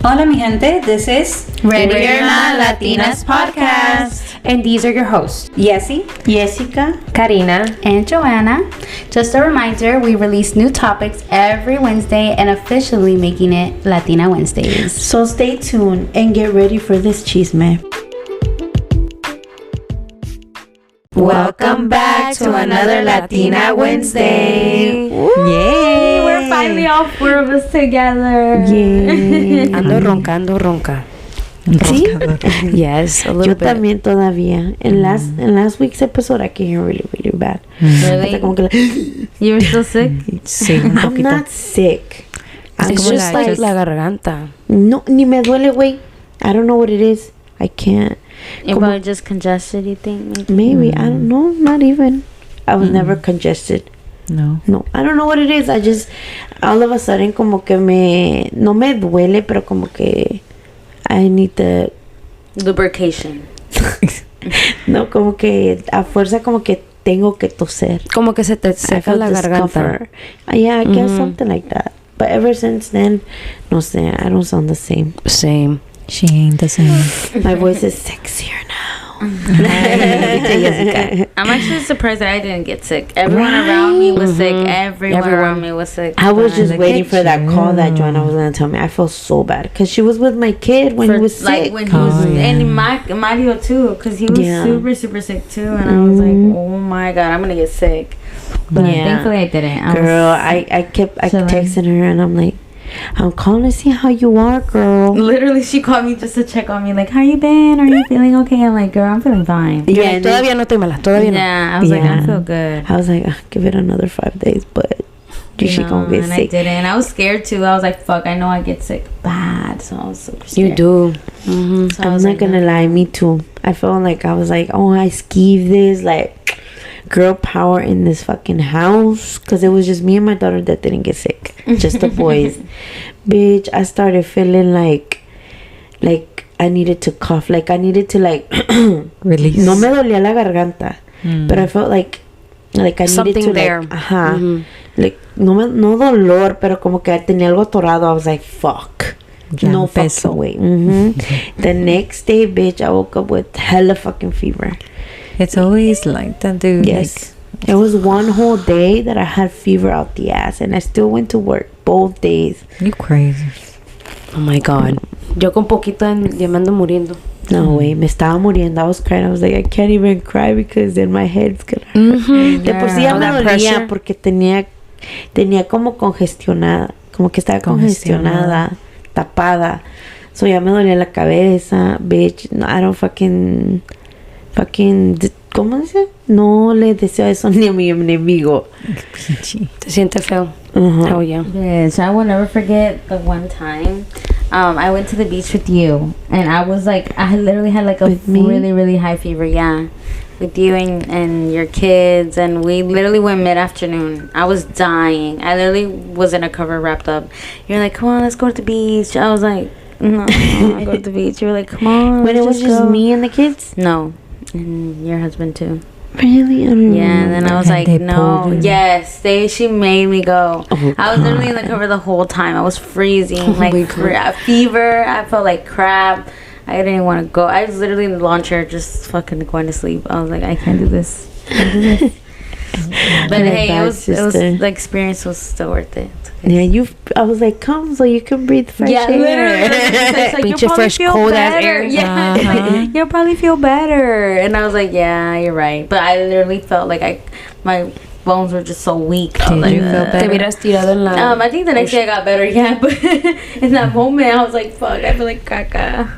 Hola, mi gente. This is Brujeria Latinas Podcast. And these are your hosts, Yessi, Jessica, Karina, and Joanna. Just a reminder, we release new topics every Wednesday and officially making it Latina Wednesdays. So stay tuned and get ready for this chisme. Welcome back to another Latina Wednesday. Yay! We're finally all four of us together. Yay. Ando ronca. ¿Sí? Yes, a little Yo bit. también todavía. In last week's episode, I can hear really bad. Really? Hasta como que You were still sick? Sí, un I'm poquito. not sick. It's just like la garganta. No, ni me duele, güey. I don't know what it is. I can't. You're probably just congested, you think? Maybe. I don't know. Not even. I was never congested. No. No, I don't know what it is. I just, all of a sudden, como que no me duele, pero como que I need the Lubrication. no, como que a fuerza como que tengo que toser. Como que se te I seca feel la garganta. discomfort. Yeah, I guess something like that. But ever since then, no sé, I don't sound the same. Same. She ain't the same. My voice is sexier now. I'm actually surprised that I didn't get sick. Everyone around me was sick. Everyone around me was sick. I was But just waiting for that call that Joanna was gonna tell me. I felt so bad because she was with my kid when he was like sick. when he was and Mario too, because he was super sick too, and I was like, oh my god, I'm gonna get sick. But thankfully I didn't. Girl, I kept texting her and I'm like, I'm calling to see how you are, girl. Literally, she called me just to check on me, like, how you been? Are you feeling okay? I'm like, girl, I'm feeling fine. Yeah, Todavía no estoy mala. Todavía no. Yeah, I was like, I feel good. I was like, give it another 5 days, but she gonna get and sick. I didn't. And I was scared too. I was like, fuck, I know I get sick bad, so I was super scared. You do. So I I'm was not like, gonna lie, me too. I felt like I was like, oh, I skeeved this, like, girl power in this fucking house, because it was just me and my daughter that didn't get sick, just the boys. Bitch, I started feeling like I needed to cough, like I needed to like Release. no me dolía la garganta, but I felt like I needed Something to there. like, like no dolor, pero como que tenía algo atorado. I was like, fuck. Ya No empezó. fucking way. The next day, bitch, I woke up with hella fucking fever. It's always like that, dude. Yes. It was one whole day that I had fever out the ass, and I still went to work both days. Like, you crazy. Oh my God. Yo con poquito ya me ando muriendo. No way, me estaba muriendo. I was crying. I was like, I can't even cry because then my head's gonna hurt. De por sí ya All me that dolía pressure. porque tenía como congestionada, como que estaba congestionada, tapada. So ya me dolía la cabeza, bitch. No, I don't fucking, ¿cómo dice? No le deseo eso ni a mi enemigo. Te siente feo. Oh yeah. Bitch, I will never forget the one time I went to the beach with you, and I was like, I literally had like a With me? really high fever. Yeah, with you and your kids, and we literally went mid-afternoon. I was dying. I literally was in a cover wrapped up. You're like, come on, let's go to the beach. I was like, no, I don't want to go to the beach. You were like, come on. When it was let's just go. me and the kids? No, and your husband too. Really? I don't Yeah, and then I was And like, they no, pulled you. yes, she made me go. Oh, I was literally in the cover the whole time. I was freezing, my like fever. I felt like crap. I didn't want to go. I was literally in the lawn chair, just fucking going to sleep. I was like, I can't do this. But hey, bad it was sister. the experience was still worth it. It's okay. Yeah, I was like, come so you can breathe fresh air. It's like, Pinche you'll probably fresh, feel cold-ass better. air. Yeah, it's like, you'll probably feel better. And I was like, yeah, you're right. But I literally felt like my bones were just so weak. I was Did you like, feel Te better? hubieras tirado en la... I think the next day I got better, yeah. But in that moment, I was like, fuck, I feel like caca.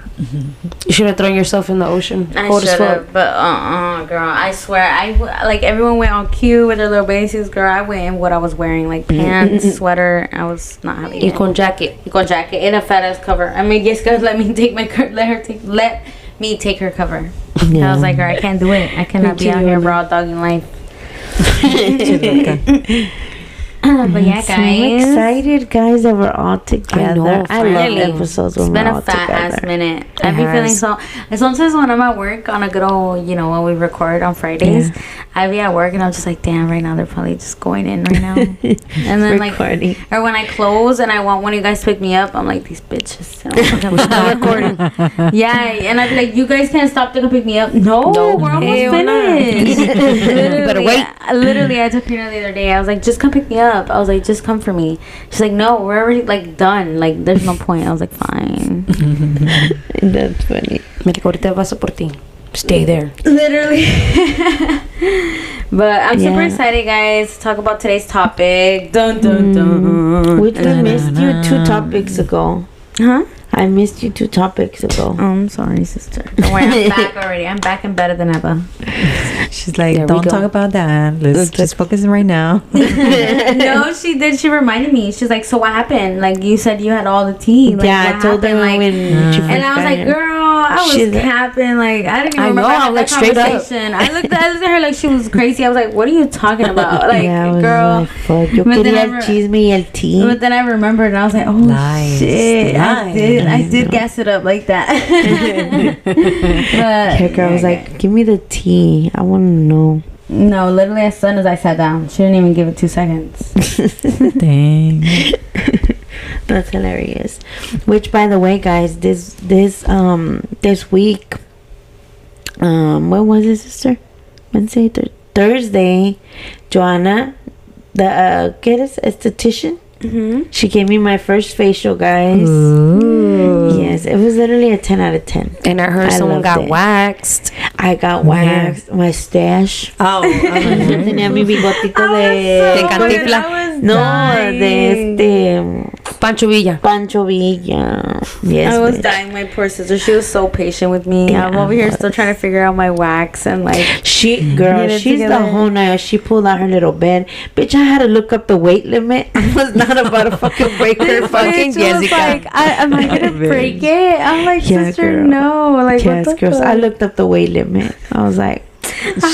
You should have thrown yourself in the ocean. I Cold as should fuck. have, but girl, I swear, like everyone went on cue with their little bases. Girl, I went in what I was wearing, like pants, sweater. I was not having Y it. con jacket. Y con jacket in a fat ass cover. I mean, Jessica let me take her cover. I was like, girl, I can't do it. I cannot be out here broad dogging life. But yeah, So I'm guys. excited, guys, that we're all together. I love finally. episodes when It's we're been all a fat together. ass minute. I be feeling so. Sometimes when I'm at work on a good old, when we record on Fridays, I be at work and I'm just like, damn, right now they're probably just going in right now. And then Recording. or when I close and I want one of you guys to pick me up, I'm like, these bitches. I'm still recording. Yeah, and I'd be like, you guys can't stop to go pick me up. No, we're almost finished. Literally, I took Pina the other day. I was like, just come pick me up. I was like, just come for me. She's like, no, we're already like done. Like, there's no point. I was like, fine. That's funny. Me dijo, ahorita paso por ti. Stay there. Literally. But I'm super Yeah. excited, guys, to talk about today's topic. Dun dun dun. Which we missed you 2 topics ago. Huh? I missed you 2 topics ago. Oh, I'm sorry, sister. Don't worry, I'm back already. I'm back and better than ever. She's like, There we don't go. talk about that. Let's just focus right now. No, she did. She reminded me. She's like, so what happened? Like, you said you had all the tea. Like, Yeah, I what told her happened? when she And I was like, girl, I was She's like- capping. Like, I didn't even I remember know, I had I'm that like, straight up. conversation. I looked at her like she was crazy. I was like, what are you talking about? Like, yeah, I was girl. like, fuck, yo But then quería I el re- chisme y el tea. But then I remembered and I was like, oh, Lies. shit. Lies. I did gas it up like that. But, Keka was like, give me the tea. I want to know. no, literally as soon as I sat down. She didn't even give it 2 seconds. Dang. That's hilarious. Which, by the way, guys, this week, what was it, sister? Wednesday, Thursday, Joanna, the ¿qué eres? Esthetician. Mm-hmm. She gave me my first facial, guys. Ooh. Yes, it was literally a 10 out of 10. And I heard I someone loved got it. waxed. I got waxed, my stash. Oh, Tenía mi bigotito de Cantinflas. No, de Pancho Villa. Pancho Villa. Yes, I was bitch. dying, my poor sister. She was so patient with me. Yeah, I'm over here I still trying to figure out my wax and like. She, girl, Get it she's together. the whole night. She pulled out her little bed. Bitch, I had to look up the weight limit. I was not about to fucking break her fucking Bitch was Jessica. like, am I gonna break it? I'm like, Yeah, sister, girl. no. Like, Yes, what the girls. fuck? I looked up the weight limit. I was like,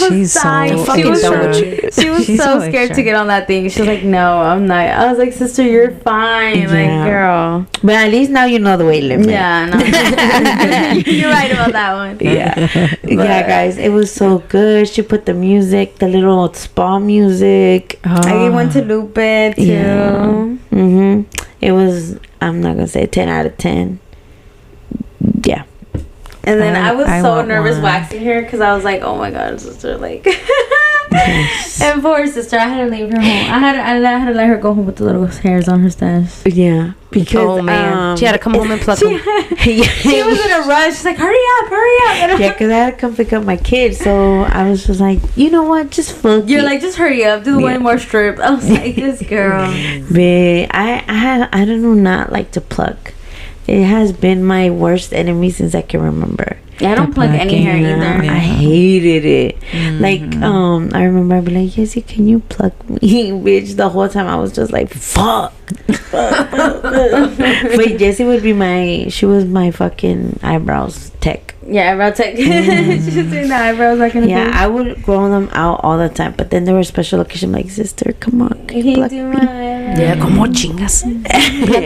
she's so dying. She fucking was done so, with you. she was She's so so scared extra. to get on that thing. She was like, no, I'm not. I was like, sister, you're fine. Yeah. Like, girl. but at least now you know the weight limit. Yeah, no. You're right about that one. Yeah. Yeah, guys, it was so good. She put the music, the little spa music. I went to Lupe too. Yeah. It was, I'm not gonna say 10 out of 10. Yeah. And then I was I so want nervous one. waxing her because I was like, oh my god, sister, like. And poor sister, I had to leave her home. I had to let her go home with the little hairs on her stash. Yeah. Because Oh, man. She had to come home and pluck She, them. she was in a rush. She's like, hurry up. And Yeah, because I had to come pick up my kid. So I was just like, you know what? Just fuck you're it. like, just hurry up. Do one more strip. I was like, this girl. Babe, I don't not like to pluck. It has been my worst enemy since I can remember. Yeah, I don't plug any hair plucking, either. yeah. I hated it. Like, I remember I'd be like, Yesy, can you pluck me? Bitch, the whole time I was just like, fuck. But Jessie would be she was my fucking eyebrows tech. Yeah, eyebrow tech. She's doing the eyebrows like in Yeah, I would grow them out all the time. But then there were special occasions like, sister, come on. Can you pluck do me? my eyebrows. Yeah, como chingas.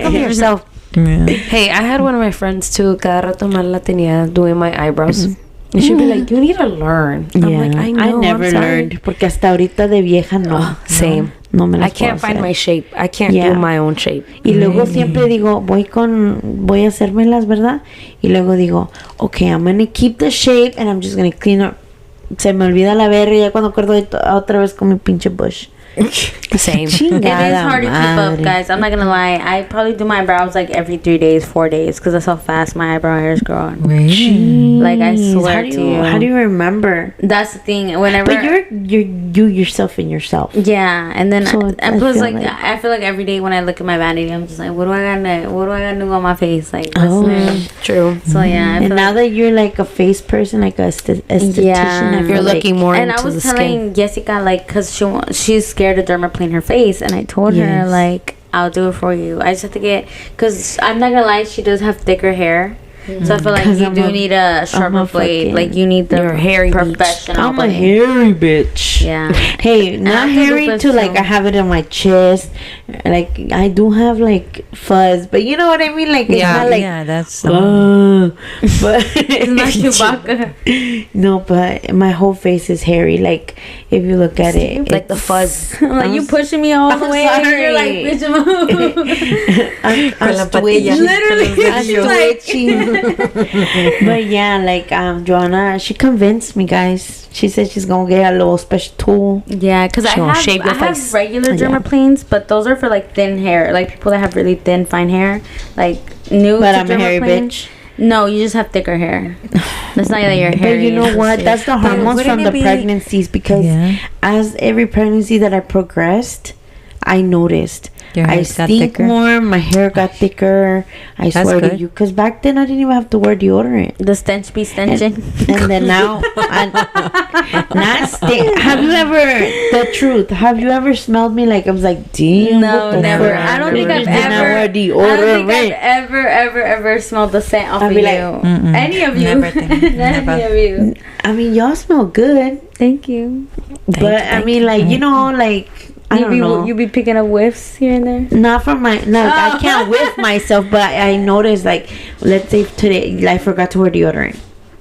Come yourself. Yeah. Hey, I had one of my friends too. Cada rato mal la tenía doing my eyebrows. And she'd be like, you need to learn. I'm Yeah, like, I know. I never I'm sorry." learned. Porque hasta ahorita de vieja no. Same. No me las I can't puedo find hacer. my shape. I can't Yeah. do my own shape. Y luego siempre digo, voy a hacérmelas, ¿verdad? Y luego digo, okay, I'm gonna keep the shape and I'm just gonna clean up. Se me olvida la verga y ya cuando acuerdo otra vez con mi pinche bush. Same. It is Chingada hard to keep up, madre. guys. I'm not gonna lie. I probably do my brows like every 3 days, 4 days, because that's how fast my eyebrow hairs grow on. Really? Like, I Jeez, swear how do to you, you. how do you remember? That's the thing. Whenever. But you're you yourself in yourself. Yeah, and then So and I plus feel like, like- I feel like every day when I look at my vanity, I'm just like, what do I got new on my face? Like, Oh. listen. True. So yeah, I And feel now like, that you're like a face person, like a esthetician, Yeah. I feel You're like, looking more and into I was the skin. telling Jessica, like, because she's scared to dermaplane her face, and I told her, Yes. like, I'll do it for you. I just have to get, because I'm not gonna lie, she does have thicker hair. So I feel like 'Cause you I'm do a- need a sharper blade. fucking- Like you need the You're a hairy bitch. professional I'm a blade. hairy bitch. Yeah. Hey, not have to hairy lupus too. Like too. I have it on my chest. Like I do have like fuzz, but you know what I mean. Like it's Yeah, not like. yeah, that's But It's not Chewbacca. no, but my whole face is hairy. Like if you look at it, Like the it's- fuzz. Like you pushing me all the I'm way. And you're like, sorry. bitch, move. I'm Con la twitching. patilla. Literally, I'm she's like, twitching. But yeah, like Joanna, she convinced me, guys. She said she's gonna get a little special tool. yeah, because I She won't have, shave your I have face. regular Yeah. dermaplanes, but those are for like thin hair, like people that have really thin, fine hair, like new. But to I'm a hairy dermaplane. bitch. No, you just have thicker hair. That's not that you're But hairy. you know it's what? just- That's the hormones wouldn't from it the be- pregnancies because Yeah. as every pregnancy that I progressed, I noticed Your I hairs got stink thicker? more. My hair got thicker. I That's swear to good. you, because back then I didn't even have to wear deodorant. the stench be stenching. And then now, not stink. Have you ever, the truth? Have you ever smelled me like I was like, damn? No, what the never. fuck? I don't You think I've just did not ever. wear I don't think I've deodorant. ever smelled the scent off I'd of be you. like, Any of you. Never think- Any never. of you. I mean, y'all smell good, Thank you. but I mean, like you know, like I don't know. You be picking up whiffs here and there. Not from my no, I Oh. can't whiff myself, but I noticed like let's say today I forgot to wear deodorant.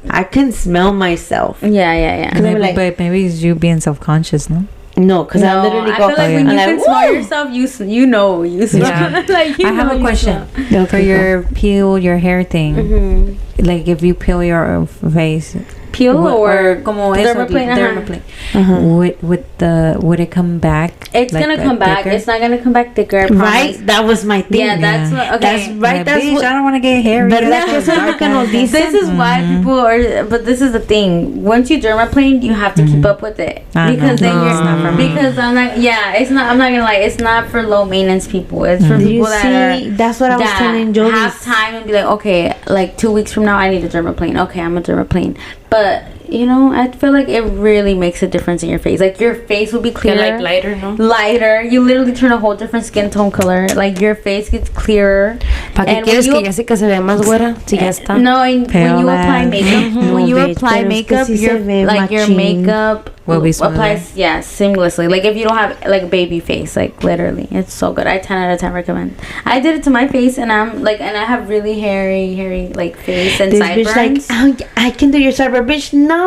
I can smell myself. Yeah, yeah. I'm Maybe, like- but maybe it's you being self-conscious, no? No, because I literally I go. feel like when yeah. you I'm can like, smell "Woo!" yourself, you know you smell. Yeah. Like, you I have know a you question smell. for your peel your hair thing. Mhm. Like if you peel your face, Peel or como eso, dermaplane, dermaplane. Uh-huh. Would it come back? It's like, gonna come back. thicker? It's not gonna come back thicker. I promise. Right, that was my thing. Yeah, that's Yeah. what. Okay. That's right. Like, That's bitch, what. I don't want to get hairy. But I that's want just dark what I'm gonna hair. do. This is why people are, but this is the thing. Once you dermaplane, you have to keep up with it I because know. then No, you're it's not for me. because I'm not. Yeah, it's not. I'm not gonna lie. It's not for low maintenance people. It's for Do you people that see? are. That's what I was that telling Jody. have time and be like, okay, like 2 weeks from now, I need a dermaplane. Okay, I'm a dermaplane. But you know, I feel like it really makes a difference in your face. Like your face will be They're clearer, like lighter, no? lighter. You literally turn a whole different skin tone color. Like your face gets clearer. ¿Para qué And quieres when que you- ya sé que se ve más güera? Si ya está. No, and when Pale you apply ass. makeup, No, when you bitch, apply pero es que makeup, sí se your ve like your machín. makeup Will be smoother. applies seamlessly. Like if you don't have like a baby face, like literally, it's so good. I 10 out of 10 recommend. I did it to my face, and I'm like, and I have really hairy like face and This bitch sideburns. like, oh, I can do your cyber, bitch. No.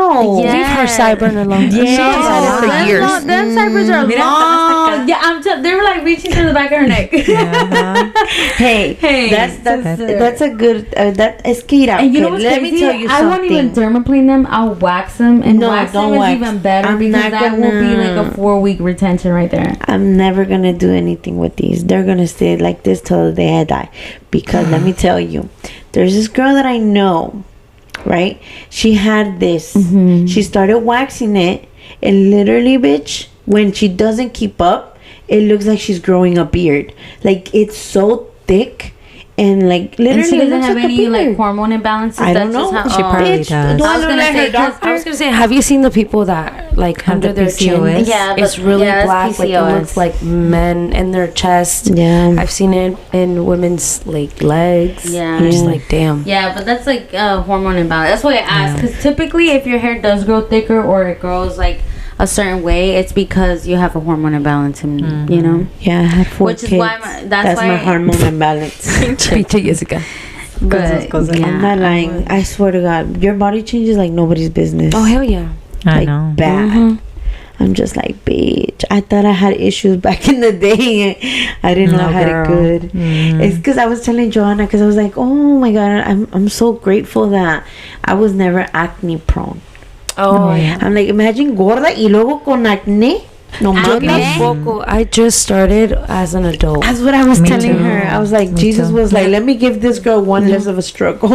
Yeah. Leave her sideburn alone. Yeah. She has had it for Them years. long- Them sideburns are Mira, long. Yeah, they were like reaching to the back of her neck. Hey, Hey, that's a good. That es que irá, And you know okay, what's let crazy? me tell you I won't even something. dermaplane them. I'll wax them, and No, wax don't them wax. is even better I'm because not that will be like gonna- a 4-week retention right there. I'm never gonna do anything with these. They're gonna stay like this till the day I die. Because let me tell you, there's this girl that I know, right? She had this. She started waxing it, and literally, bitch, when she doesn't keep up, it looks like she's growing a beard. Like it's so thick. And like literally, And she it doesn't looks have like a any beard. like hormone imbalances. I don't That's just know. how- She oh. probably Bitch, does. do I I was look gonna like say, her 'cause doctor? I was gonna say, have you seen the people that like Have under the their chin? PCOS? Yeah, It's but- really yeah, that's black. Like it PCOS. looks like men in their chest. Yeah. I've seen it in women's like legs. Yeah. I'm just Yeah. like, damn. Yeah, but that's like hormone imbalance. That's why I asked, because typically if your hair does grow thicker or it grows like a certain way, it's because you have a hormone imbalance, and you know. Yeah, I had 4 Which is kids. why that's my why- hormone imbalance. Pinche Jessica. But cosas. I'm not lying. I swear to God, your body changes like nobody's business. Oh hell yeah. I like know. bad. I'm just like, bitch. I thought I had issues back in the day. I didn't know No, I had girl. it good. It's because I was telling Joanna, because I was like, oh my God, I'm so grateful that I was never acne prone. Oh yeah. I'm like, imagine gorda y luego con acne. No Acne? mames. Tampoco. I just started as an adult. That's what I was Me telling too. her. I was like, Me Jesus too. was like, let me give this girl one less of a struggle.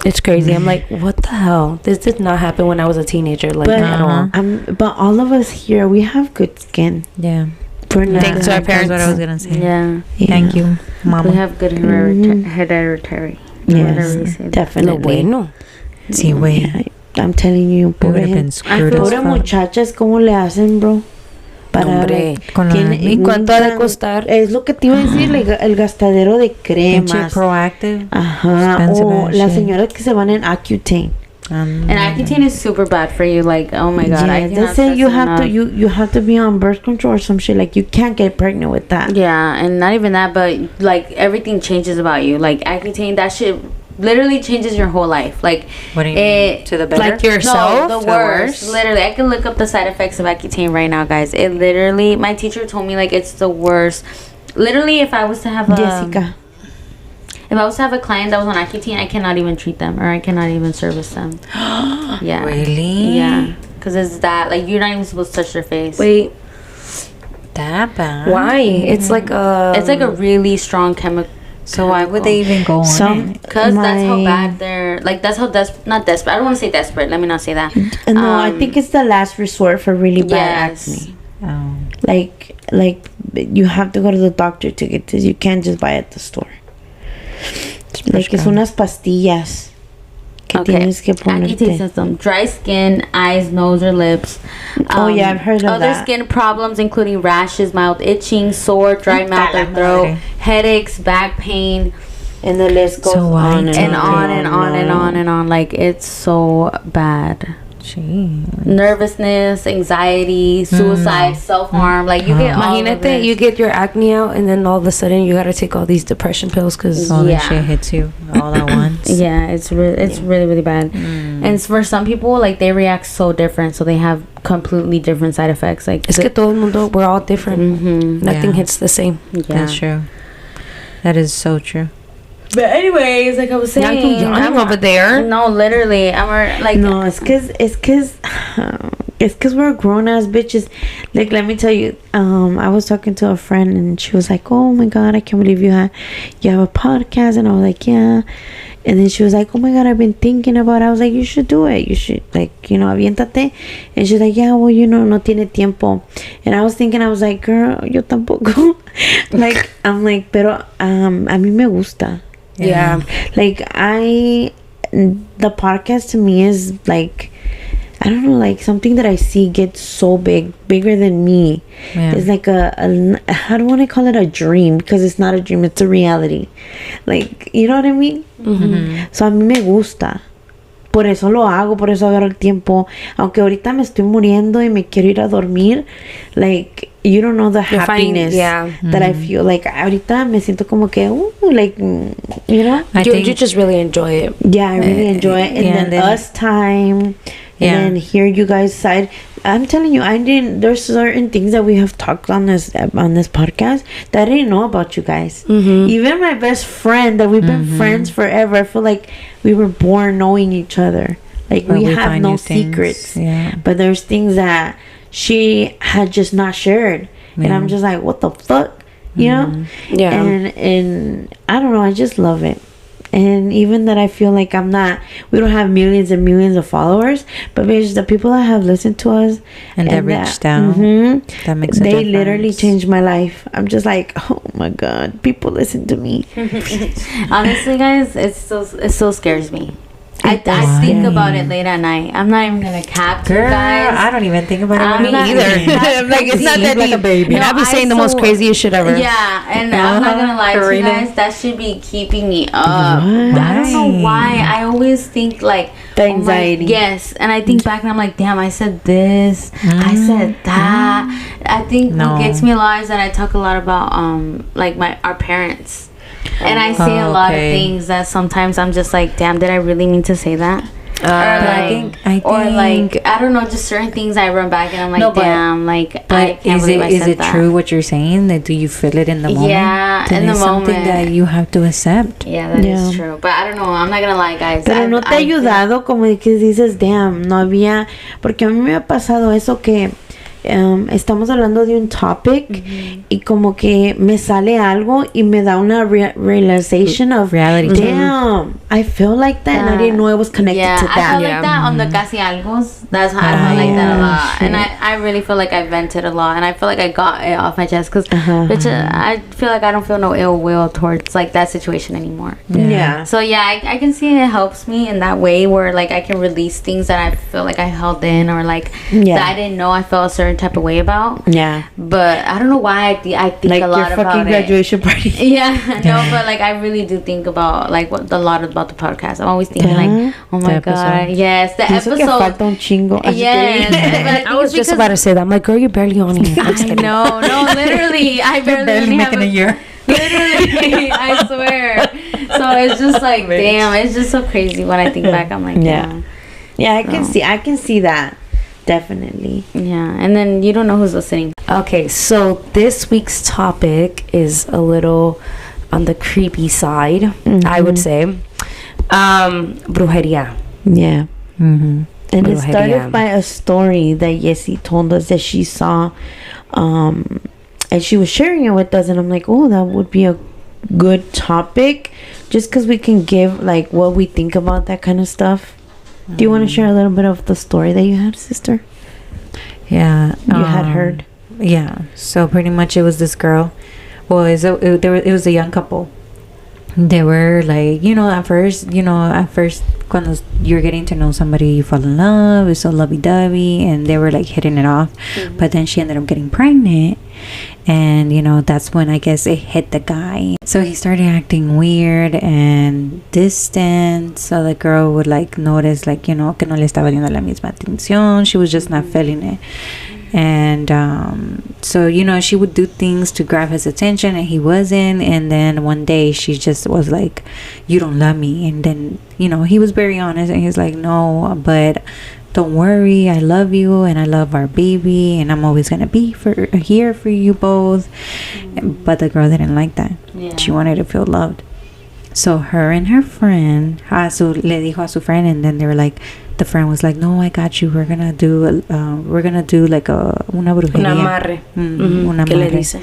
It's crazy. I'm like, what the hell? This did not happen when I was a teenager, like But, at all. but all of us here, we have good skin. Yeah. We're not. Thanks to our That's what I was parents. gonna say. yeah, Thank you, Mama. we have good hereditary. Yes, Whatever you say. Lo definitely. bueno. Sí, güey. Yeah, I'm telling you, We would have pobre, been screwed feel- as pobre fuck. muchachas, ¿cómo le hacen, bro? para Hombre, con la- ¿y cuánto ha de costar? Es lo que te iba a decir, el gastadero de Pinche cremas. proactive. Ajá. Expensive O ass las shit. señoras que se van en Accutane. And Accutane is super bad for you. Like, oh my god, I Yeah, they cannot say stress you it have to enough. you have to be on birth control or some shit. Like you can't get pregnant with that. Yeah, and not even that, but like everything changes about you. Like Accutane, that shit literally changes your whole life. Like What do you mean? To the better? Like yourself? No, the worst. Literally, I can look up the side effects of Accutane right now, guys. It literally, my teacher told me like it's the worst. Literally, if I was to have a Jessica. if I was to have a client that was on Accutane, I cannot even treat them or I cannot even service them. Yeah. Really? Yeah. Because it's that like you're not even supposed to touch their face. Wait, That bad? why? It's like a. It's like a really strong chemical. So why would they even go on Some it? Because that's how my- bad they're like. That's how not desperate. I don't want to say desperate. Let me not say that. No, I think it's the last resort for really bad yes. acne. Oh. Like you have to go to the doctor to get this. You can't just buy it at the store. Like es unas pastillas que tienes que Accutane ponerte. system. Dry skin, eyes, nose, or lips. Oh, yeah, I've heard of other that. skin problems, including rashes, mild itching, sore, dry mouth or throat, madre. headaches, back pain, And the list goes So why on and on and on and on and on. Like it's so bad. Gee. Nervousness, anxiety, suicide, self-harm. Like you get all of Imagínate, this. you get your acne out, and then all of a sudden you gotta take all these depression pills because All Yeah. that shit hits you all at once. Yeah, it's really really bad. And it's for some people, like they react so different, so they have completely different side effects. Like es que todo el mundo, we're all different. Nothing Yeah. hits the same. yeah. That's true. That is so true. But anyways, like I was Not saying, too young over there. No, literally, like No, it's cause we're grown ass bitches. Like let me tell you, I was talking to a friend and she was like, "Oh my god, I can't believe you have a podcast." And I was like, "Yeah." And then she was like, "Oh my god, I've been thinking about it." I was like, "You should do it. You should aviéntate." And she's like, "Yeah, well, no tiene tiempo." And I was thinking, I was like, "Girl, yo tampoco." Like I'm like, pero a mí me gusta. Yeah. Like the podcast to me is like, I don't know, like something that I see get so bigger than me. Yeah. It's like a I don't want to call it a dream because it's not a dream, it's a reality. Like, you know what I mean? So a mí me gusta. Por eso lo hago, por eso agarro el tiempo. Aunque ahorita me estoy muriendo y me quiero ir a dormir. Like, you don't know the You're finding- happiness yeah. that I feel. Like, ahorita me siento como que, like, you know? I think You just really enjoy it. Yeah, I really enjoy it. And yeah, then and then- us time. Yeah. And then hear you guys side. I'm telling you, there's certain things that we have talked on this podcast that I didn't know about you guys. Even my best friend that we've been friends forever, I feel like we were born knowing each other. Like But we we have find no new things, secrets. yeah. But there's things that she had just not shared. And Yeah. I'm just like, what the fuck? You know? Yeah. And I don't know, I just love it. And even that I feel like we don't have millions and millions of followers, but bitch, the people that have listened to us And that reached out, that makes a they literally difference. changed my life. I'm just like, oh my god, people listen to me. honestly, guys, it still scares me. I does think scare about me. it late at night. I'm not even gonna cap you Girl, guys. I don't even think about it. I'm when not- I'm eating. I'm like, it's not that like a deep. baby. And No, I'll be I saying the most so- craziest shit ever. Yeah, and I'm not gonna lie to you Karina. guys. That should be keeping me up. What? I don't know Why? why. I always think like The oh my- anxiety. yes, and I think back and I'm like, damn, I said this, I said that. I think No. what gets me a lot is that I talk a lot about like our parents, and I say a lot of Okay. things that sometimes I'm just like, damn, did I really mean to say that? Or like, I or think- like, I don't know, just certain things I run back and I'm like, No, but- damn, like, I But can't is believe I it said is it that. true what you're saying? That do you feel it in the moment? Yeah, Then in the it's something moment. that you have to accept. Yeah, that is Yeah. true. But I don't know, I'm not gonna lie, guys. Pero no te ha ayudado como de que dices, damn, no había, porque a mí me ha pasado eso que estamos hablando de un topic y como que me sale algo y me da una realization of Reality check. damn, I feel like that and I didn't know I was connected Yeah, to I that. feel like that on the casi algos. That's how I feel like that a lot. And I really feel like I vented a lot. And I feel like I got it off my chest. Because I feel like I don't feel no ill will towards like that situation anymore. Yeah. So yeah, I can see it helps me in that way where like I can release things that I feel like I held in or like Yeah. that I didn't know I felt a certain certain type of way about. Yeah. But I don't know why I think Like a lot your about fucking graduation party. Yeah, no, but like I really do think about like a lot about the podcast. I'm always thinking like, oh my god, yes, the Pienso que falta episode. un chingo. Yes, I was just about to say that. I'm like, girl, you're barely on here. I'm just I kidding. know, no, literally, I barely only have a year. Literally, I swear. So it's just like, damn, it's just so crazy when I think back. I'm like, Yeah, I can see that. Definitely. yeah. And then you don't know who's listening. Okay, so this week's topic is a little on the creepy side, I would say. Brujeria. Yeah. Mm-hmm. And it Brujeria. started by a story that Yessi told us that she saw, and she was sharing it with us, and I'm like, oh, that would be a good topic, just because we can give like what we think about that kind of stuff. Do you want to share a little bit of the story that you had, sister? Yeah. You had heard. Yeah. So pretty much it was this girl. Well, it was a young couple. They were like, at first, when you're getting to know somebody, you fall in love, it's so lovey-dovey, and they were like hitting it off. Mm-hmm. But then she ended up getting pregnant, and that's when I guess it hit the guy. So he started acting weird and distant. So the girl would like notice like, que no le estaba dando la misma atención. She was just not feeling it. And so she would do things to grab his attention, and he wasn't. And then one day she just was like, you don't love me. And then he was very honest, and he's like, no, but don't worry, I love you, and I love our baby, and I'm always gonna be here for you both. But the girl didn't like that. She wanted to feel loved. So her and her friend, le dijo a su friend, and then they were like, the friend was like, no, I got you, we're gonna do like una brujeria, un amarre, un ¿Qué le amarre. dice?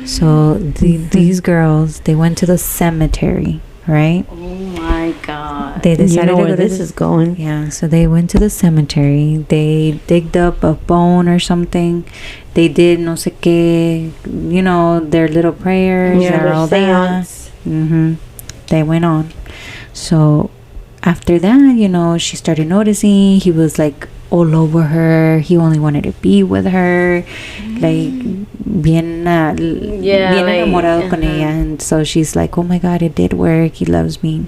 So these girls, they went to the cemetery, right? Oh my god. They decided to where go to this is going. Yeah, so they went to the cemetery. They digged up a bone or something. They did no sé qué, their little prayers, Yeah, all their that. They went on. So after that, she started noticing he was like all over her. He only wanted to be with her, like bien enamorado con ella. And so she's like, oh my god, it did work, he loves me.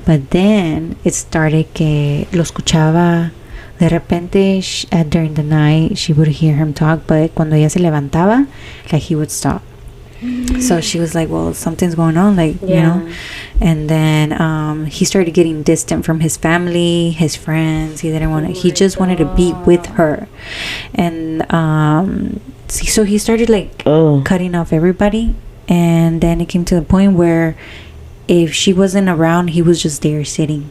But then it started que lo escuchaba de repente. During the night she would hear him talk, but cuando ella se levantaba, like he would stop. So she was like, well, something's going on, like, and then he started getting distant from his family, his friends. He just wanted to be with her. And so he started like cutting off everybody. And then it came to the point where if she wasn't around, he was just there sitting,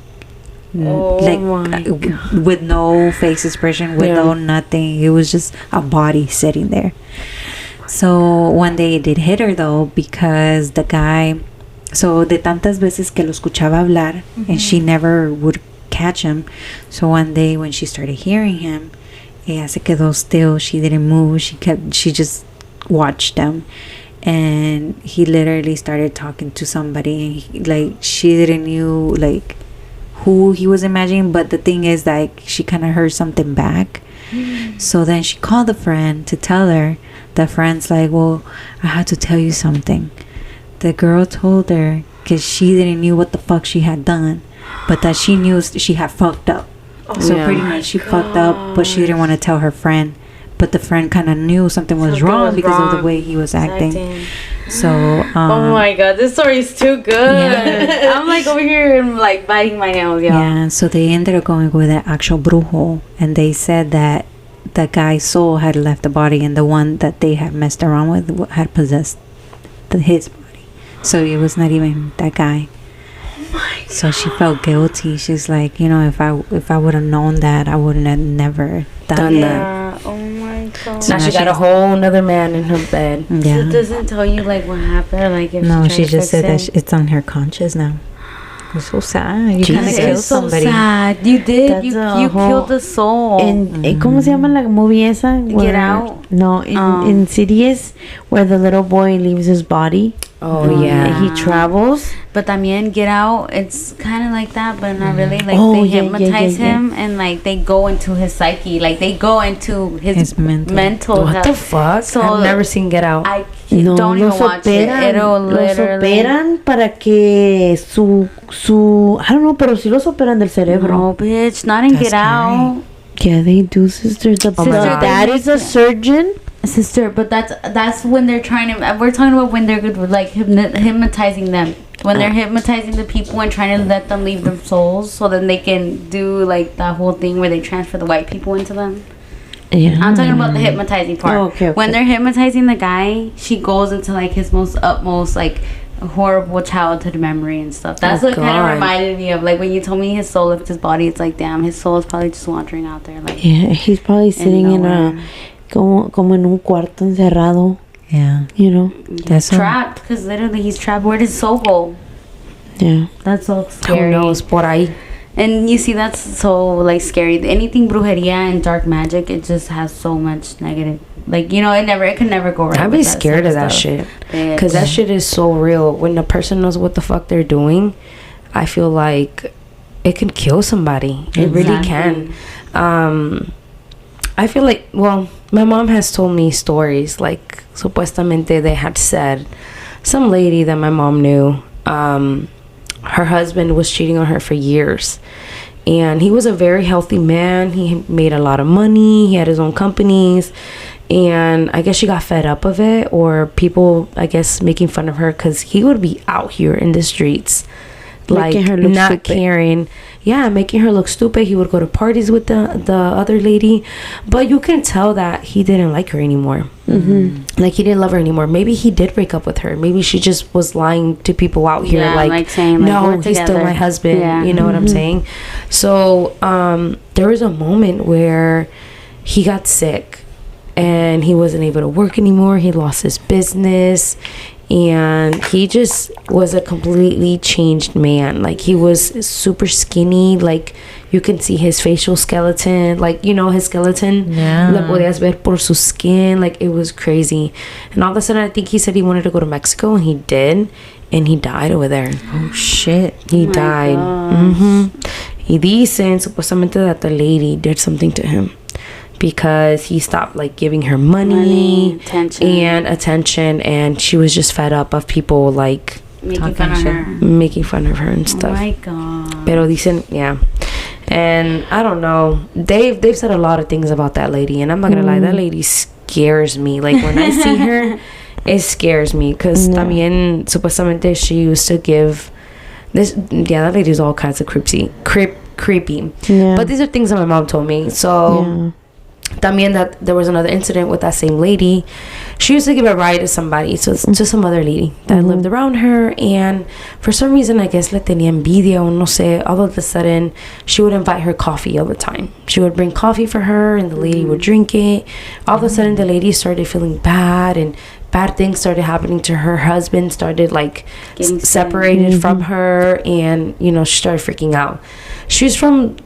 with no face expression, with no nothing. It was just a body sitting there. So one day it did hit her though, because the guy, so de tantas veces que lo escuchaba hablar, and she never would catch him. So one day when she started hearing him, ella se quedó still. She didn't move. She just watched them. And he literally started talking to somebody, and she didn't knew like who he was imagining. But the thing is, like, she kind of heard something back. So then she called the friend to tell her. The friend's like, well, I had to tell you something. The girl told her, because she didn't knew what the fuck she had done, but that she knew she had fucked up. So pretty much she fucked up, but she didn't want to tell her friend. But the friend kind of knew something was wrong because of the way he was acting. So oh my god, this story is too good. Yeah. I'm like over here and like biting my nails. Yeah, so they ended up going with an actual brujo, and they said that the guy's soul had left the body, and the one that they had messed around with had possessed his body. So it was not even that guy. So she felt guilty. She's like, if I would have known that, I wouldn't have never done that. Oh my god. So now she got a whole nother man in her bed. Yeah. So it doesn't tell you like what happened, like if no, she just said that it's on her conscious now. It's so sad. You kind of killed somebody. So sad. You did. You killed the soul. And ¿cómo se llama la movie esa? Get Out. No, in Insidious, where the little boy leaves his body. Oh, yeah. And he travels. But también Get Out, it's kind of like that, but not really. Like, Oh, they yeah, hypnotize yeah. him, and, like, they go into his psyche. Like, they go into his mental What health. the fuck? So, I've never seen Get Out. I No, don't even watch it. It'll los literally... operan para que I don't know, pero sí los operan del cerebro. No, bitch, not in That's Get Out. Yeah, they do, sister. The my God. dad is a surgeon. Sister, but that's when they're trying to... We're talking about when they're like hypnotizing them. When they're hypnotizing the people and trying to let them leave their souls, so then they can do like that whole thing where they transfer the white people into them. Yeah. I'm talking about the hypnotizing part. Oh, okay. When they're hypnotizing the guy, she goes into like his most utmost like horrible childhood memory and stuff. That's Oh, what kind God. of reminded me of like when you told me his soul left his body. It's like, damn, his soul is probably just wandering out there. Like, Yeah, he's probably sitting in a como en un cuarto encerrado. Yeah. You know. That's all. trapped, because literally he's trapped. Where did his soul go? Yeah. That's so Who scary. knows? Por ahí. And you see, that's so like scary. Anything brujeria and dark magic, it just has so much negative. Like, you know, it could never go right. I'd be scared of that shit. Because that shit is so real. When a person knows what the fuck they're doing, I feel like it can kill somebody. It really can. I feel like, well, my mom has told me stories. Like, supuestamente they had said, some lady that my mom knew, her husband was cheating on her for years. And he was a very healthy man. He made a lot of money. He had his own companies. And I guess she got fed up of it, or people, I guess, making fun of her, because he would be out here in the streets, like, Making her look not stupid. caring. Yeah, making her look stupid. He would go to parties with the other lady, but you can tell that he didn't like her anymore. Like, he didn't love her anymore. Maybe he did break up with her. Maybe she just was lying to people out here, Yeah, like saying, like, no, we're he's still together. my husband. Yeah. You know what I'm saying? So there was a moment where he got sick and he wasn't able to work anymore. He lost his business, and he just was a completely changed man. Like, he was super skinny. Like, you can see his facial skeleton, like, you know, his skeleton. Yeah. La podías ver por su skin. Like, it was crazy. And all of a sudden, I think he said he wanted to go to Mexico, and he did, and he died over there. Oh shit. He my died. gosh. Y dicen supuestamente that the lady did something to him, because he stopped, like, giving her money attention. and she was just fed up of people, like, Making fun of shit. her. making fun of her and Oh stuff. my god. Pero dicen, yeah. And I don't know, they've said a lot of things about that lady, and I'm not gonna lie, that lady scares me. Like, when I see her, it scares me, because también supuestamente she used to give this, yeah, that lady's all kinds of creepy. Yeah. But these are things that my mom told me. So también that there was another incident with that same lady. She used to give a ride to somebody, so to some other lady that lived around her, and for some reason, I guess le tenía envidia o no sé, all of a sudden she would invite her coffee all the time. She would bring coffee for her, and the lady would drink it. All of a sudden, the lady started feeling bad, and bad things started happening to her. Husband started, like, Getting separated from her, and, you know, she started freaking out. She's from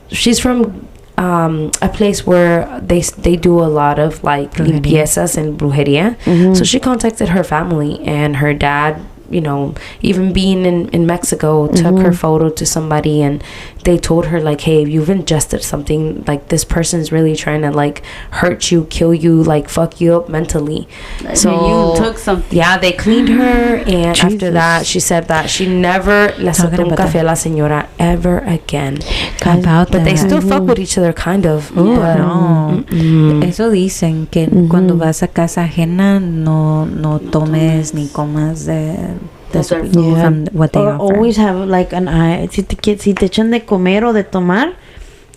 a place where they do a lot of, like, limpiezas and brujeria. So she contacted her family, and her dad, you know, even being in Mexico, took her photo to somebody, and they told her, like, hey, you've ingested something, like, this person's really trying to, like, hurt you, kill you, like, fuck you up mentally. So you took something. yeah, they cleaned her, and after that, she said that she never le Talking aceptó un about café a la señora ever again. About But they that. still fuck with each other, kind of. Oh, but, no. Eso dicen que cuando vas a casa ajena no tomes ni comas de Their su- food. from what they or offer. always have, like, an eye. Si te echan de comer o de tomar,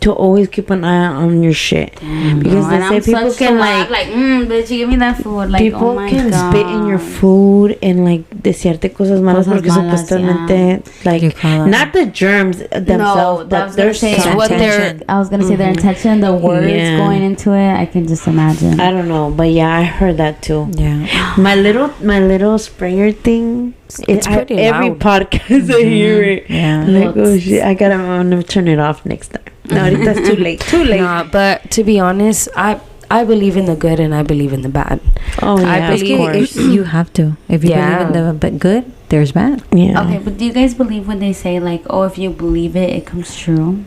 to always keep an eye on your shit. Because they And say I'm people such can, a- like, bitch, you give me that food. Like, people oh my can god. spit in your food and, like, desearte cosas malas Cosas porque malas, supuestamente, You like, call them- not the germs themselves, that but was their gonna say It's what intention. I was gonna say their intention, the words Yeah. going into it. I can just imagine. I don't know, but yeah, I heard that too. Yeah. My little sprayer thing. It's pretty every loud. podcast I hear it. Yeah. Like, oh shit, I'm gonna turn it off next time. No, ahorita it's too late. Too late. Nah, but to be honest, I I believe in the good and I believe in the bad. Oh yeah, I believe- of course. You have to. If you Yeah. believe in the but good, there's bad. Yeah. Okay, but do you guys believe when they say like, oh, if you believe it, it comes true?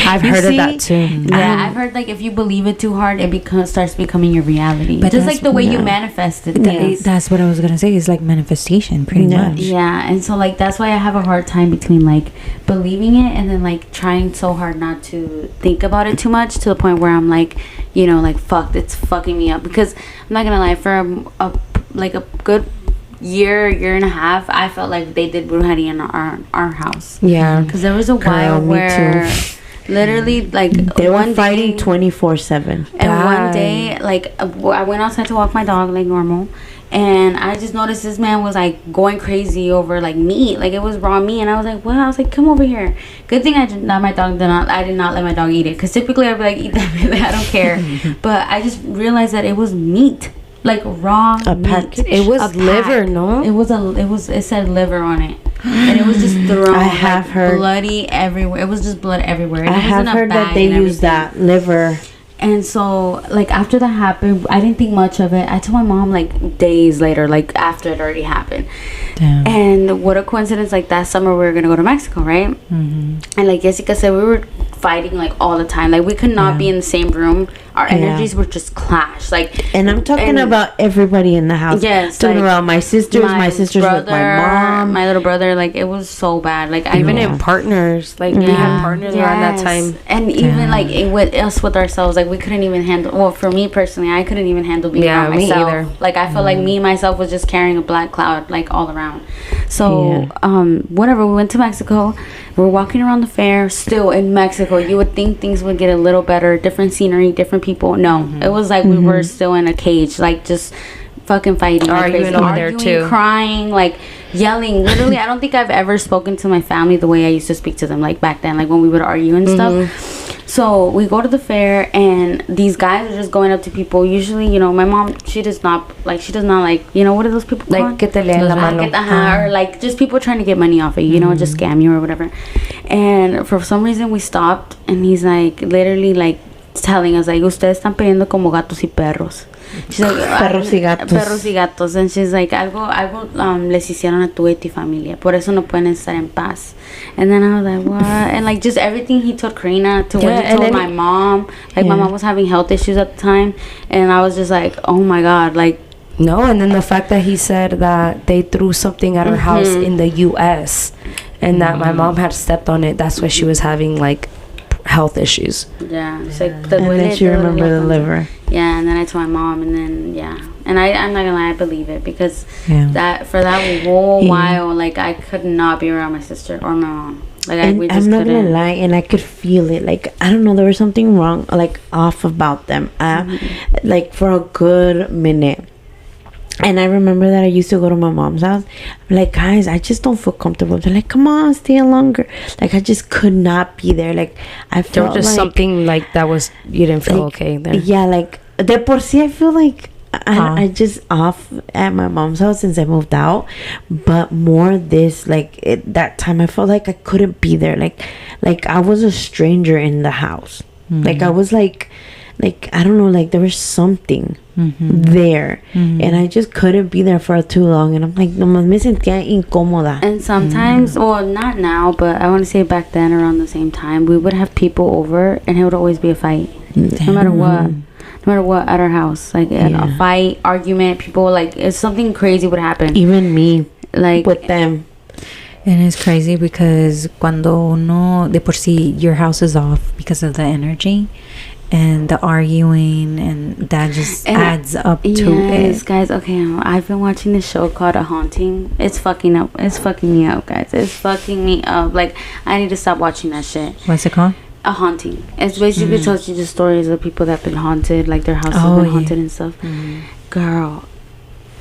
I've You heard of see? that too. Yeah, I've heard like if you believe it too hard, it starts becoming your reality. But But just that's- like the way you yeah. manifest it. Th- That's what I was gonna say. It's like manifestation, pretty Yeah. much. Yeah, and so like that's why I have a hard time between like believing it and then like trying so hard not to think about it too much to the point where I'm like, you know, like fuck, it's fucking me up. Because I'm not gonna lie, for like a good year and a half, I felt like they did brujeria in our house. Yeah. Because there was a while me where too. literally like They were one fighting day, 24/7. and one Bad. day, like, I went outside to walk my dog like normal, and I just noticed this man was like going crazy over like meat, like it was raw meat, and I was like, "Well," I was like, "Come over here." Good thing I did not let my dog eat it, because typically I'd be like, "Eat that, baby, I don't care." But I just realized that it was meat, like raw A meat. package? It was A liver, pack. no? It said liver on it, and it was just thrown. I have like, heard- bloody everywhere. It was just blood everywhere. And I it was have in a heard that bag they and use everything. that liver. And so, like, after that happened, I didn't think much of it. I told my mom, like, days later, like, after it already happened. Damn. And what a coincidence, like, that summer we were going to go to Mexico, right? Mm-hmm. And, like Jessica said, we were fighting, like, all the time. Like, we could not Yeah. be in the same room. Our Yeah. energies were just clash. Like, And I'm talking And- about everybody in the house. Yes, Talking like, about my sisters with my mom. my little brother, like, it was so bad. Like, I Even Yeah. in partners. Like, we had partners around that Yes. time. And even Damn. like with us with ourselves, like we couldn't even handle. Well, for me personally, I couldn't even handle being Yeah, around me myself. either. Like I felt like me myself was just carrying a black cloud like all around. So Yeah. whatever. We went to Mexico. We're walking around the fair. Still in Mexico, you would think things would get a little better. Different scenery, different people. No, it was like we were still in a cage, like just fucking fighting, like Arguing crazy. over there, too. Crying, like yelling. Literally, I don't think I've ever spoken to my family the way I used to speak to them, like back then, like when we would argue and stuff. So we go to the fair, and these guys are just going up to people. Usually, you know, my mom, she does not like, you know, what are those people Like, called? que te leen la mano. Or like just people trying to get money off of you, you know, just scam you or whatever. And for some reason we stopped, and he's like literally like telling us like, ustedes están peleando como gatos y perros. She's like, Perros y gatos. Perros y gatos. And she's like, algo les hicieron a tu y tu familia. Por eso no pueden estar en paz. And then I was like, what? And like just everything he told Karina to Yeah, what he and told then my mom. Like my Yeah. mom was having health issues at the time. And I was just like, oh my God. Like, No, and then the fact that he said that they threw something at her house in the U.S. and that my mom had stepped on it. That's why she was having like health issues. yeah. She's like, And then she remembered the liver. Yeah, and then I told my mom, and then yeah, and I'm not gonna lie, I believe it because Yeah. that for that whole Yeah. while, like I could not be around my sister or my mom. Like we And just I'm not couldn't. gonna lie, and I could feel it. Like I don't know, there was something wrong, like off about them. Like for a good minute. And I remember that I used to go to my mom's house. I'm like, guys, I just don't feel comfortable. They're like, come on, stay longer. Like I just could not be there. Like I There felt was just like, something like that was, you didn't feel like, okay there. Yeah, like de por sí, I feel like I just off at my mom's house since I moved out, but more this that time I felt like I couldn't be there. Like I was a stranger in the house. Like I was like I don't know, like there was something there, and I just couldn't be there for too long. And I'm like, nomás me sentía incómoda. And sometimes, well, not now, but I want to say back then, around the same time, we would have people over, and it would always be a fight, no matter what. No matter what, at our house, like a fight, argument, people like if something crazy would happen, Even me, like with them. And it's crazy because cuando uno de por sí your house is off because of the energy and the arguing, and that just And adds up to yes, it. guys. Okay, I've been watching this show called A Haunting. It's fucking up. It's fucking me up, guys. It's fucking me up. Like I need to stop watching that shit. What's it called? A Haunting. It's basically tells you the stories of people that have been haunted, like their house has Oh, been yeah. haunted and stuff. Girl.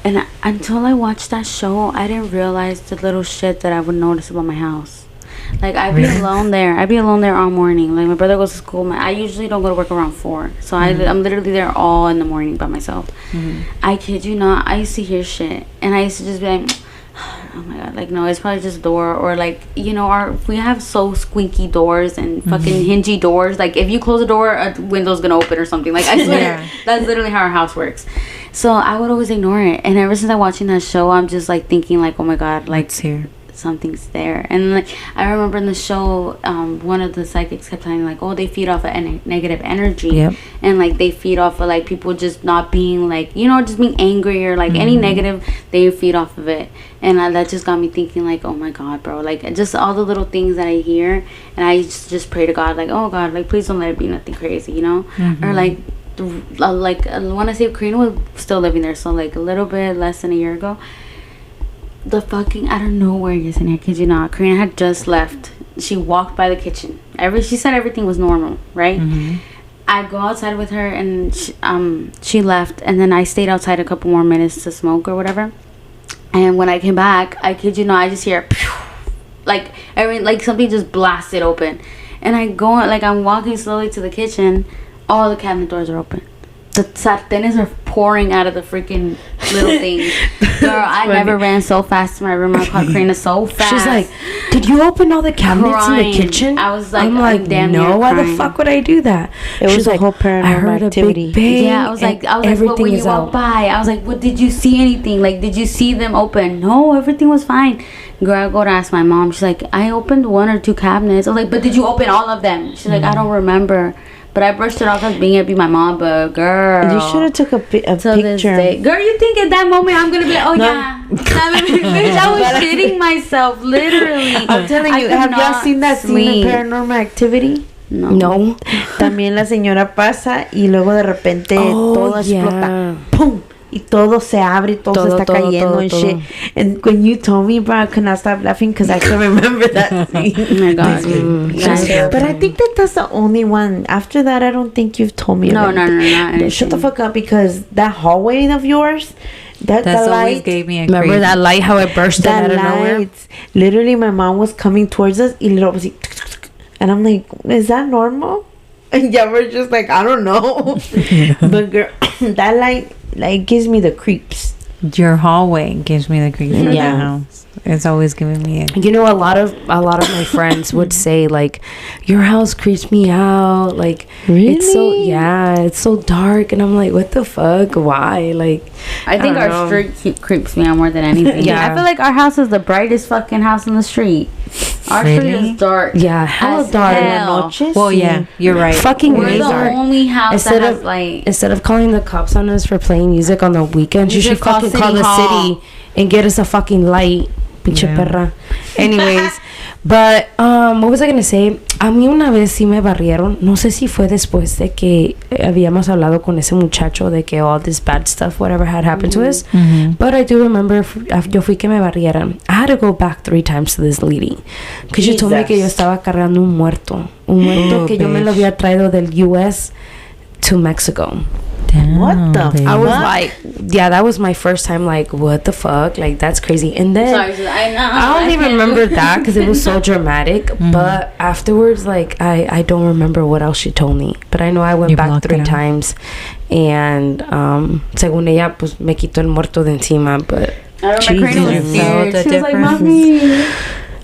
And until I watched that show, I didn't realize the little shit that I would notice about my house. Like I'd be alone there. I'd be alone there all morning. Like my brother goes to school. I usually don't go to work around 4, so I'm literally there all in the morning by myself. I kid you not. I used to hear shit, and I used to just be like, oh my god, like no, it's probably just a door, or like, you know, we have so squeaky doors and fucking hingy doors. Like if you close a door, a window's gonna open or something. Like I swear, that's literally how our house works. So I would always ignore it, and ever since I'm watching that show, I'm just like thinking like, oh my god, like it's here. Something's there. And like I remember in the show, one of the psychics kept telling like, oh, they feed off of negative energy, and like they feed off of like people just not being like, you know, just being angry or like any negative, they feed off of it. And that just got me thinking like, oh my god, bro, like just all the little things that I hear, and I just pray to God like, oh god, like please don't let it be nothing crazy, you know. Or like when I say Karina was still living there, so like a little bit less than a year ago, the fucking out of nowhere, Yesenia, kid you not, Karina had just left. She walked by the kitchen. She said everything was normal, right? I go outside with her, and she left, and then I stayed outside a couple more minutes to smoke or whatever. And when I came back, I kid you not, I just hear like something just blasted open, and I go like I'm walking slowly to the kitchen. All the cabinet doors are open. The sartenes are pouring out of the freaking little things. Girl, I never ran so fast to my room. I caught Karina so fast. She's like, did you open all the cabinets in the kitchen? I was like, I'm like, no, why the fuck would I do that? It was a whole paranormal activity. Yeah, I was like, but when you walked by, I was like, what, did you see anything? Like, did you see them open? No, everything was fine. Girl, I go to ask my mom. She's like, I opened 1 or 2 cabinets. I was like, but did you open all of them? She's like, I don't remember. But I brushed it off as being be my mom, but girl, you should have took a picture. Girl, you think at that moment I'm gonna be like, oh no. Yeah, bitch, I was shitting myself, literally. I'm telling you, have y'all seen that scene in Paranormal Activity? No. También la señora pasa y luego de repente todo explota, pum. Y todo se abre, todo se está cayendo and shit. And when you told me, bro, I could not stop laughing because I can remember that scene. Oh my god. But I think that's the only one. After that, I don't think you've told me. No. Shut the fuck up, because that hallway of yours, that always light, gave me a remember crazy. that light, how it burst out of nowhere? Literally, my mom was coming towards us, and I'm like, is that normal? And yeah, we're just like, I don't know. But girl, that light, like, gives me the creeps. Your hallway gives me the creeps from the house. It's always giving me You know, a lot of my friends would say like, your house creeps me out. Like, really? It's so dark, and I'm like, what the fuck? Why? Like, I think our street creeps me out more than anything. Yeah. I feel like our house is the brightest fucking house in the street. Our street is dark. Yeah, hell dark. Hell. Well, yeah, you're right. Fucking We're the dark. only house that has light. Instead of calling the cops on us for playing music on the weekends, you should fucking call the city and get us a fucking light. Pinche perra. Anyways, but what was I gonna say? A mí una vez sí me barrieron. No sé si fue después de que habíamos hablado con ese muchacho de que all this bad stuff, whatever had happened to us. But I do remember, yo fui que me barrieran. I had to go back 3 times to this lady. Because she told me que yo estaba cargando un muerto. Un muerto que yo me lo había traído del US to Mexico. Damn, What the baby. I was like, yeah, that was my first time, like, what the fuck? Like, that's crazy. And then I don't even remember that because it was so dramatic. But afterwards, like, I don't remember what else she told me. But I know I went back 3 times. And según ella, pues me quitó el muerto de encima. But I remember Karina was scared. She was like, mommy.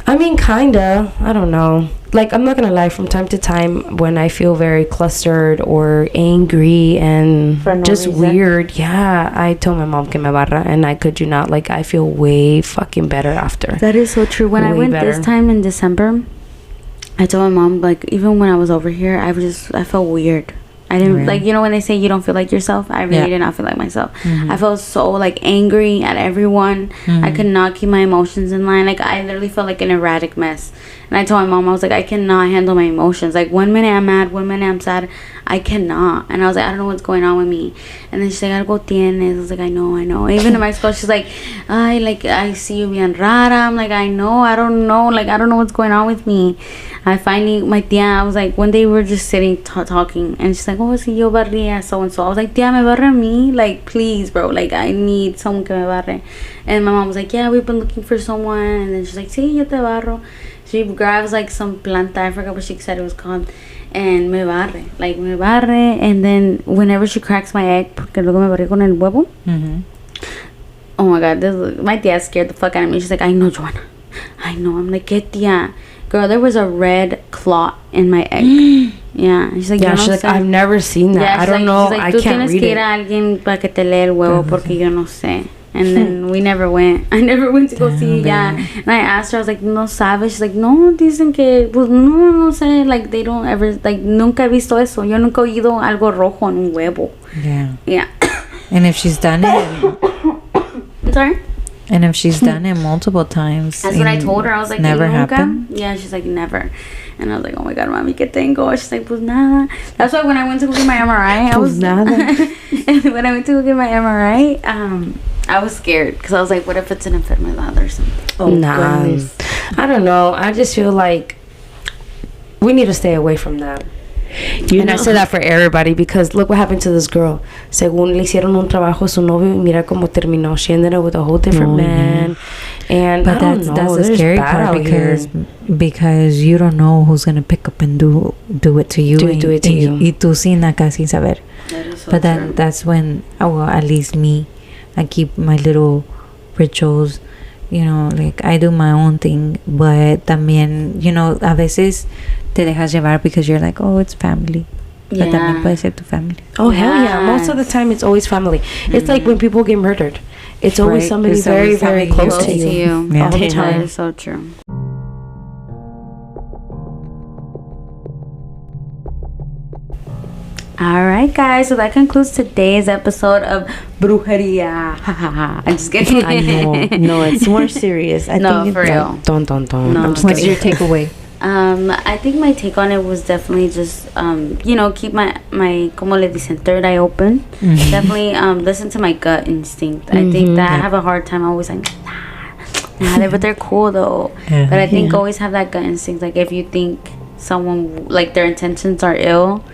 I mean, kinda. I don't know. Like, I'm not gonna lie, from time to time when I feel very clustered or angry and just weird, yeah, I told my mom que me barra, and I could you not, like, I feel way fucking better after. That is so true. When I went this time in December, I told my mom, like, even when I was over here, I felt weird. I didn't like, you know, when they say you don't feel like yourself, I really did not feel like myself. I felt so like angry at everyone. I could not keep my emotions in line. Like, I literally felt like an erratic mess. And I told my mom, I was like, I cannot handle my emotions. Like, 1 minute I'm mad, 1 minute I'm sad. I cannot. And I was like, I don't know what's going on with me. And then she's like, algo tienes. I was like, I know. Even in Mexico, she's like, I see you bien rara. I'm like, I know. I don't know. Like, I don't know what's going on with me. I finally, my tia, I was like, one day we were just sitting talking. And she's like, oh, si yo barría so-and-so. I was like, tia, me barre a mí? Like, please, bro. Like, I need someone que me barre. And my mom was like, yeah, we've been looking for someone. And then she's like, sí, yo te barro. She grabs like some planta, I forgot what she said it was called, and me barre, and then whenever she cracks my egg, porque luego me barre con el huevo, Oh my god, my dad scared the fuck out of me. She's like, I know, Joanna. I know. I'm like, ¿Qué tía? Girl, there was a red clot in my egg. Yeah. She's like, yeah, she's like, I've never seen that. Yeah, I don't know. She's like, I can't read Tú tienes que ir it. a alguien para que te lea el huevo porque yo no sé. And then we never went. I never went to go see. Yeah. And I asked her, I was like, no sabes. She's like, no, dicen que, pues no sé. Like, they don't ever, like, nunca he visto eso. Yo nunca he oído algo rojo en un huevo. Yeah. Yeah. And if she's done it, Sorry? and if she's done it multiple times, That's what I told her. I was like, never nunca? happened. Yeah, she's like, never. And I was like, oh my god, mami, ¿qué tengo? She's like, pues nada. That's why when I went to go get my MRI, when I went to go get my MRI, I was scared because I was like, what if it's an enfermedad or something? Oh, nah. Goodness. I don't know. I just feel like we need to stay away from that. I say that for everybody because look what happened to this girl. Según le hicieron un trabajo a su novio, mira cómo terminó. She ended up with a whole different man. And but that's the scary part because you don't know who's gonna pick up and do it to you. Do it to you. Y tú sin acá sin saber. So but then that's when, well, at least me, I keep my little rituals. You know, like I do my own thing, but también, you know, a veces te dejas llevar because you're like, oh, it's family. Yeah. But también puede ser tu family. Oh, hell yeah. Most of the time, it's always family. It's like when people get murdered. It's always somebody It's very, always very close to you. Yeah. All the time. That is so true. All right, guys. So that concludes today's episode of Brujeria. I'm just kidding. I know. No, it's more serious. I No, think for real. Don't. No. I'm just What's kidding. your takeaway? I think my take on it was definitely just, you know, keep my como le dicen, third eye open. Mm-hmm. Definitely listen to my gut instinct. I think that I have a hard time always like, but they're cool though. Yeah. But I think always have that gut instinct. Like if you think someone, like their intentions are ill,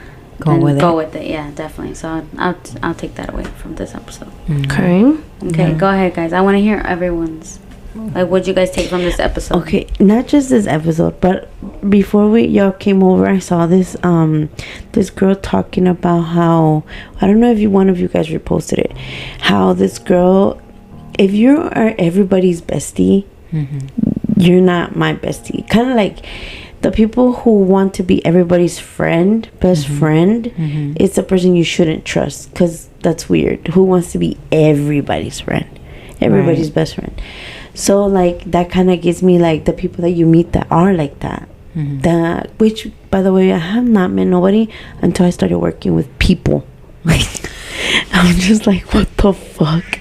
Go with it. Yeah, definitely. So I'll take that away from this episode. Okay. Okay, go ahead, guys. I want to hear everyone's. Like, what'd you guys take from this episode? Okay, not just this episode, but before y'all came over, I saw this this girl talking about how, I don't know if one of you guys reposted it, how this girl, if you are everybody's bestie, you're not my bestie. Kind of like the people who want to be everybody's friend, best friend, it's a person you shouldn't trust because that's weird. Who wants to be everybody's friend? Everybody's best friend. So like that kind of gives me like the people that you meet that are like that. That, which by the way, I have not met nobody until I started working with people. Like I'm just like, what the fuck?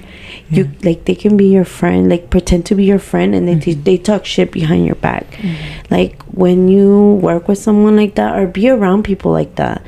You like, they can be your friend, like pretend to be your friend, and they talk shit behind your back. Like when you work with someone like that or be around people like that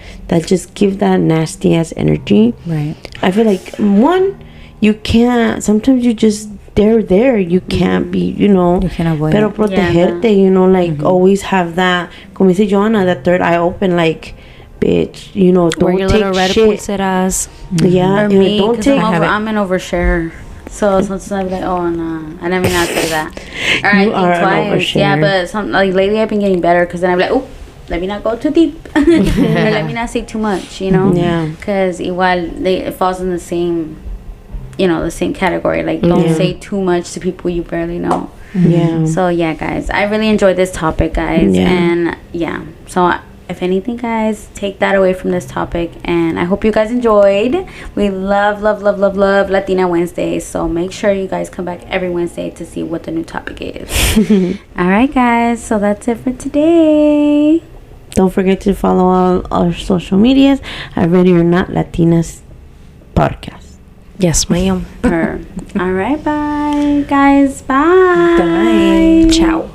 just give that nasty ass energy. Right. I feel like one, you can't, sometimes you just, they're there, you can't be, you know, You can avoid pero it. protegerte, you know, like always have that, como dice Joanna, that third eye open, like, bitch, you know, Wear don't your take little red shit. pulseras. Yeah, Or you know, me, don't because take. I'm an oversharer. So sometimes I'm like, oh no, I never not say that. Or I You think are an twice. Yeah, oversharer. but like lately I've been getting better because then I'm like, oh, let me not go too deep. Or let me not say too much, you know? Yeah. Because igual it falls in the same, you know, the same category. Like don't say too much to people you barely know. Yeah. So yeah, guys, I really enjoyed this topic, guys. Yeah. And yeah, so if anything, guys, take that away from this topic, and I hope you guys enjoyed. We love Latina Wednesdays, so make sure you guys come back every Wednesday to see what the new topic is. All right, guys, so that's it for today. Don't forget to follow all our social medias at Ready or Not Latinas podcast. Yes, ma'am. All right, bye, guys. Bye. Bye. Ciao.